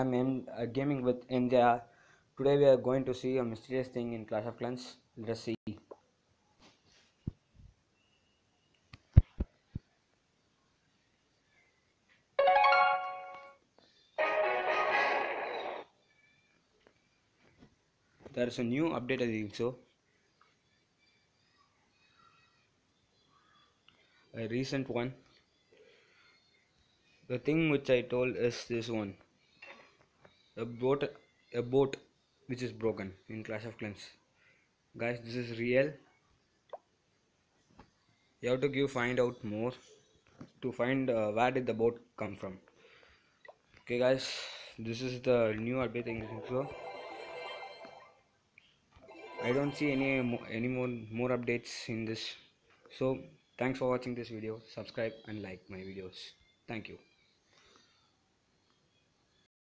I'm in gaming with India. Today we are going to see a mysterious thing in Clash of Clans. Let us see. There is a new update, I think so. A recent one. The thing which I told is this one. A boat which is broken in Clash of Clans. Guys, this is real. You have to find out more to find where did the boat come from. Okay, guys, this is the new update. I think so. I don't see any more updates in this. So thanks for watching this video. Subscribe and like my videos. Thank you.